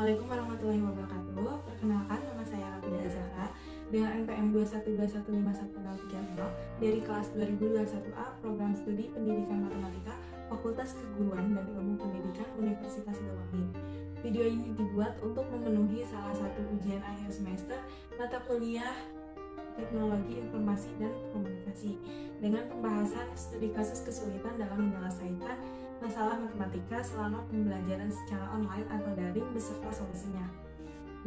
Assalamualaikum warahmatullahi wabarakatuh. Perkenalkan, nama saya Rafida Azahra dengan NPM 212151030 dari kelas 2021A Program Studi Pendidikan Matematika Fakultas Keguruan dan Ilmu Pendidikan Universitas Ilmu. Video ini dibuat untuk memenuhi salah satu ujian akhir semester mata kuliah Teknologi Informasi dan Komunikasi dengan pembahasan studi kasus kesulitan dalam menyelesaikan masalah matematika selama pembelajaran secara online atau daring beserta solusinya.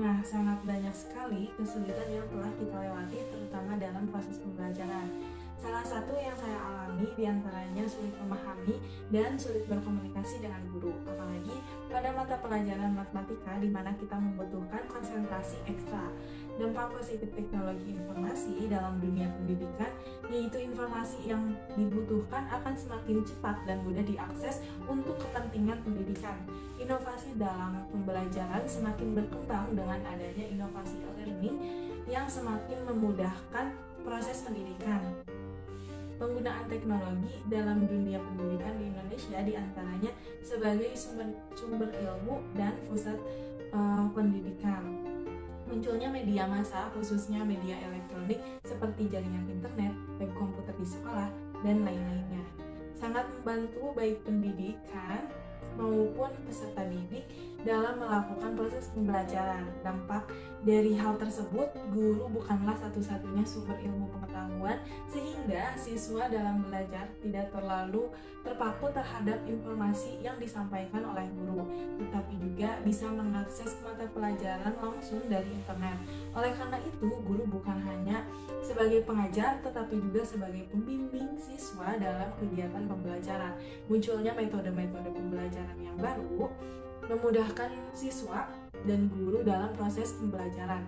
Nah, sangat banyak sekali kesulitan yang telah kita lewati terutama dalam proses pembelajaran. Salah satu yang saya alami diantaranya sulit memahami dan sulit berkomunikasi dengan guru, apalagi pada mata pelajaran matematika di mana kita membutuhkan konsentrasi ekstra. Dampak positif teknologi informasi dalam dunia pendidikan yaitu informasi yang dibutuhkan akan semakin cepat dan mudah diakses untuk kepentingan pendidikan. Inovasi dalam pembelajaran semakin berkembang dengan adanya inovasi e-learning yang semakin memudahkan proses pendidikan. Penggunaan teknologi dalam dunia pendidikan di Indonesia diantaranya sebagai sumber ilmu dan pusat pendidikan. Munculnya media massa, khususnya media elektronik seperti jaringan internet, web komputer di sekolah, dan lain-lainnya, sangat membantu baik pendidikan maupun peserta didik dalam melakukan proses pembelajaran. Dampak dari hal tersebut, guru bukanlah satu-satunya sumber ilmu pengetahuan sehingga siswa dalam belajar tidak terlalu terpaku terhadap informasi yang disampaikan oleh guru, tetapi juga bisa mengakses mata pelajaran langsung dari internet. Oleh karena itu, guru bukan hanya sebagai pengajar tetapi juga sebagai pembimbing siswa dalam kegiatan pembelajaran. Munculnya metode-metode pembelajaran yang baru memudahkan siswa dan guru dalam proses pembelajaran.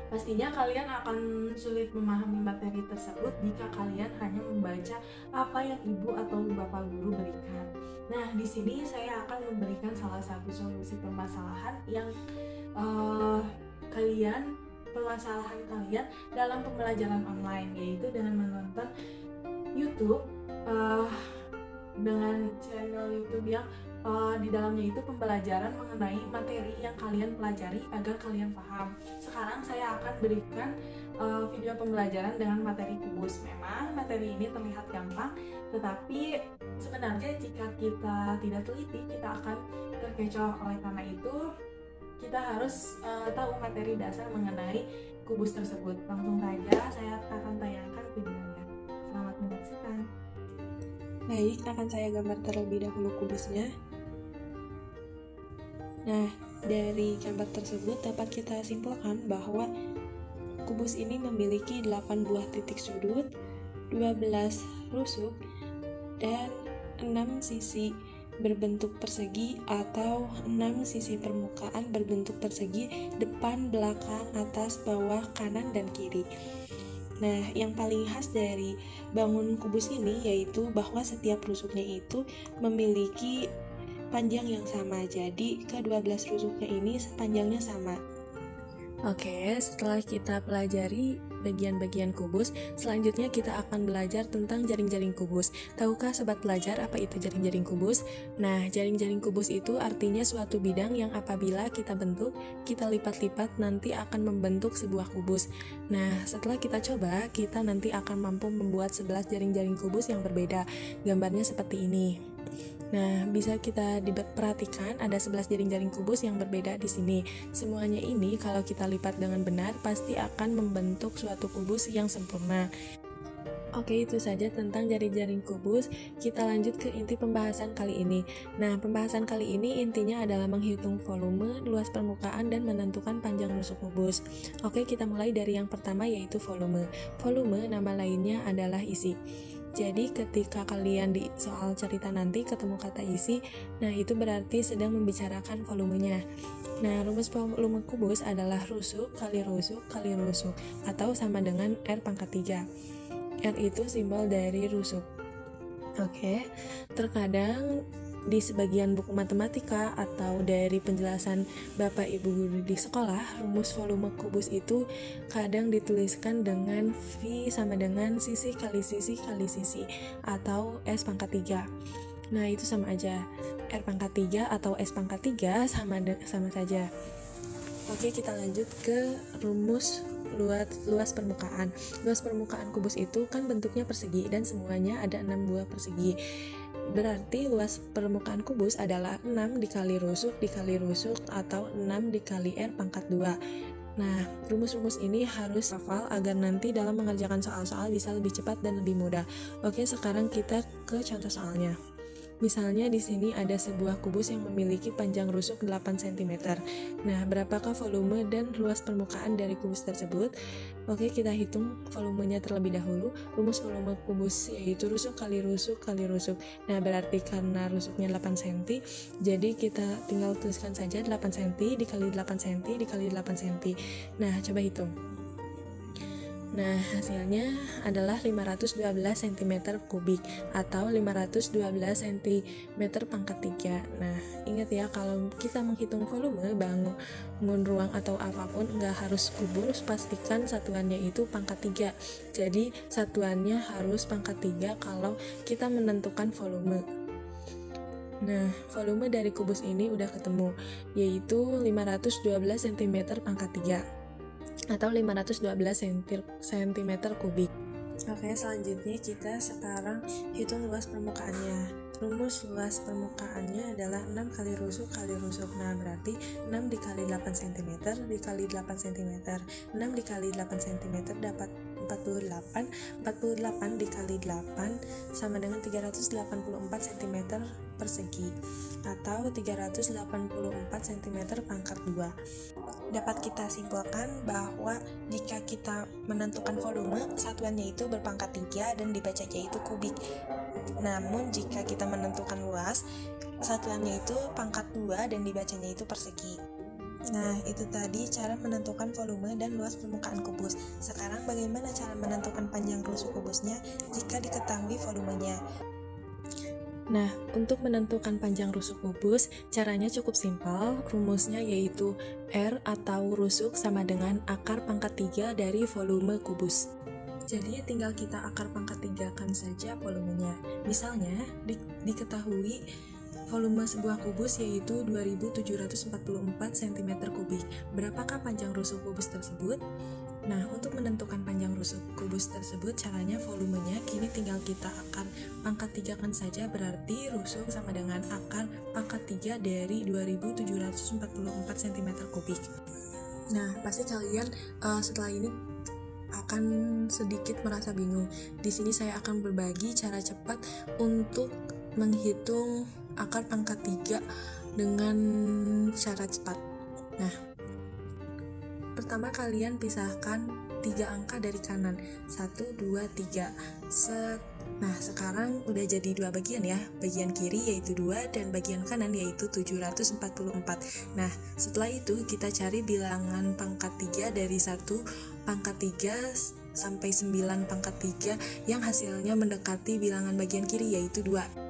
Pastinya kalian akan sulit memahami materi tersebut jika kalian hanya membaca apa yang ibu atau bapak guru berikan. Nah, di sini saya akan memberikan salah satu solusi permasalahan yang permasalahan kalian dalam pembelajaran online, yaitu dengan menonton YouTube dengan channel YouTube yang di dalamnya itu pembelajaran mengenai materi yang kalian pelajari agar kalian paham. Sekarang saya akan berikan video pembelajaran dengan materi kubus. Memang materi ini terlihat gampang, tetapi sebenarnya jika kita tidak teliti kita akan terkecoh. Oleh karena itu kita harus tahu materi dasar mengenai kubus tersebut. Langsung saja saya akan tayangkan videonya. Selamat menyaksikan. Baik, akan saya gambar terlebih dahulu kubusnya. Nah, dari gambar tersebut dapat kita simpulkan bahwa kubus ini memiliki 8 buah titik sudut, 12 rusuk, dan 6 sisi berbentuk persegi atau 6 sisi permukaan berbentuk persegi depan, belakang, atas, bawah, kanan, dan kiri. Nah, yang paling khas dari bangun kubus ini yaitu bahwa setiap rusuknya itu memiliki panjang yang sama. Jadi, ke-12 rusuknya ini panjangnya sama. Oke, setelah kita pelajari bagian-bagian kubus, selanjutnya kita akan belajar tentang jaring-jaring kubus. Tahukah sobat pelajar apa itu jaring-jaring kubus? Nah, jaring-jaring kubus itu artinya suatu bidang yang apabila kita bentuk, kita lipat-lipat nanti akan membentuk sebuah kubus. Nah, setelah kita coba, kita nanti akan mampu membuat 11 jaring-jaring kubus yang berbeda. Gambarnya seperti ini. Nah, bisa kita perhatikan ada 11 jaring-jaring kubus yang berbeda di sini. Semuanya ini kalau kita lipat dengan benar pasti akan membentuk suatu kubus yang sempurna. Oke, itu saja tentang jaring-jaring kubus. Kita lanjut ke inti pembahasan kali ini. Nah, pembahasan kali ini intinya adalah menghitung volume, luas permukaan, dan menentukan panjang rusuk kubus. Oke, kita mulai dari yang pertama yaitu volume. Volume nama lainnya adalah isi. Jadi ketika kalian di soal cerita nanti ketemu kata isi, nah itu berarti sedang membicarakan volumenya. Nah, rumus volume kubus adalah rusuk kali rusuk kali rusuk atau sama dengan R pangkat 3. R itu simbol dari rusuk. Oke, terkadang di sebagian buku matematika atau dari penjelasan Bapak Ibu guru di sekolah, rumus volume kubus itu kadang dituliskan dengan V sama dengan sisi kali sisi kali sisi atau S pangkat 3. Nah, itu sama aja. R pangkat 3 atau S pangkat 3 sama saja. Oke, kita lanjut ke rumus luas permukaan. Luas permukaan kubus itu kan bentuknya persegi dan semuanya ada 6 buah persegi. Berarti luas permukaan kubus adalah 6 dikali rusuk atau 6 dikali R pangkat 2. Nah, rumus-rumus ini harus hafal agar nanti dalam mengerjakan soal-soal bisa lebih cepat dan lebih mudah. Oke, sekarang kita ke contoh soalnya. Misalnya di sini ada sebuah kubus yang memiliki panjang rusuk 8 cm. Nah, berapakah volume dan luas permukaan dari kubus tersebut? Oke, kita hitung volumenya terlebih dahulu. Rumus volume kubus yaitu rusuk kali rusuk kali rusuk. Nah, berarti karena rusuknya 8 cm, jadi kita tinggal tuliskan saja 8 cm dikali 8 cm dikali 8 cm. Nah, coba hitung. Nah, hasilnya adalah 512 cm kubik atau 512 cm pangkat 3. Nah, ingat ya, kalau kita menghitung volume, bangun ruang atau apapun nggak harus kubus, pastikan satuannya itu pangkat 3. Jadi, satuannya harus pangkat 3 kalau kita menentukan volume. Nah, volume dari kubus ini udah ketemu, yaitu 512 cm pangkat 3. Atau 512 cm kubik. Oke, selanjutnya kita sekarang hitung luas permukaannya. Rumus luas permukaannya adalah 6 kali rusuk kali rusuk. Nah, berarti 6 dikali 8 cm dikali 8 cm. 6 dikali 8 cm dapat 48. 48 dikali 8 sama dengan 384 cm persegi atau 384 cm pangkat 2. Dapat kita simpulkan bahwa jika kita menentukan volume, satuannya itu berpangkat 3 dan dibacanya itu kubik. Namun jika kita menentukan luas, satuannya itu pangkat 2 dan dibacanya itu persegi. Nah, itu tadi cara menentukan volume dan luas permukaan kubus. Sekarang bagaimana cara menentukan panjang rusuk kubusnya jika diketahui volumenya? Nah, untuk menentukan panjang rusuk kubus, caranya cukup simpel. Rumusnya yaitu R atau rusuk sama dengan akar pangkat 3 dari volume kubus. Jadi tinggal kita akar pangkat 3 kan saja volumenya. Misalnya, diketahui volume sebuah kubus yaitu 2744 cm kubik. Berapakah panjang rusuk kubus tersebut? Nah, untuk menentukan panjang rusuk kubus tersebut, caranya volumenya kini tinggal kita akar pangkat 3 kan saja, berarti rusuk sama dengan akar pangkat 3 dari 2744 cm kubik. Nah, pasti kalian setelah ini akan sedikit merasa bingung. Di sini saya akan berbagi cara cepat untuk menghitung akar pangkat 3 dengan cara cepat. Nah, pertama kalian pisahkan 3 angka dari kanan, 1, 2, 3. Nah, sekarang udah jadi 2 bagian ya. Bagian kiri yaitu 2 dan bagian kanan yaitu 744. Nah, setelah itu kita cari bilangan pangkat 3 dari 1 pangkat 3 sampai 9 pangkat 3 yang hasilnya mendekati bilangan bagian kiri yaitu 2.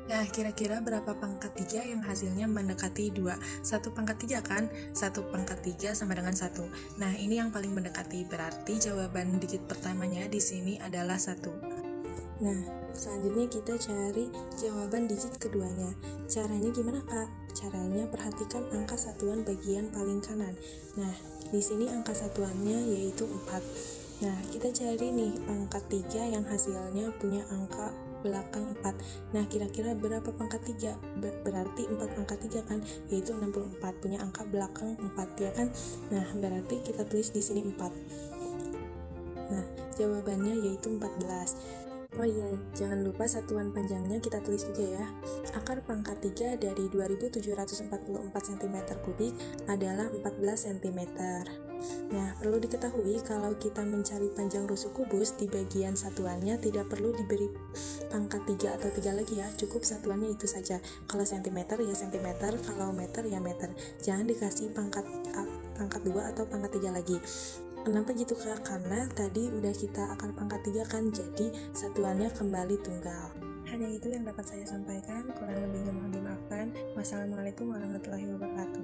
Nah, kira-kira berapa pangkat 3 yang hasilnya mendekati 2? 1 pangkat 3 kan? 1 pangkat 3 sama dengan 1. Nah, ini yang paling mendekati, berarti jawaban digit pertamanya di sini adalah 1. Nah, selanjutnya kita cari jawaban digit keduanya. Caranya gimana, Kak? Caranya perhatikan angka satuan bagian paling kanan. Nah, di sini angka satuannya yaitu 4. Nah, kita cari nih pangkat 3 yang hasilnya punya angka belakang 4. Nah, kira-kira berapa pangkat 3? Berarti 4 pangkat 3 kan, yaitu 64, punya angka belakang 4 ya kan? Nah, berarti kita tulis di sini 4. Nah, jawabannya yaitu 14. Oh iya, jangan lupa satuan panjangnya kita tulis juga ya. Akar pangkat 3 dari 2744 cm kubik adalah 14 cm. Nah, perlu diketahui kalau kita mencari panjang rusuk kubus di bagian satuannya tidak perlu diberi pangkat 3 atau 3 lagi ya, cukup satuannya itu saja. Kalau cm ya cm, kalau meter ya meter. Jangan dikasih pangkat 2 atau pangkat 3 lagi. Kenapa gitu Kak? Karena tadi udah kita akar pangkat 3 kan, jadi satuannya kembali tunggal. Hanya itu yang dapat saya sampaikan, kurang lebihnya mohon dimaafkan. Wassalamualaikum warahmatullahi wabarakatuh.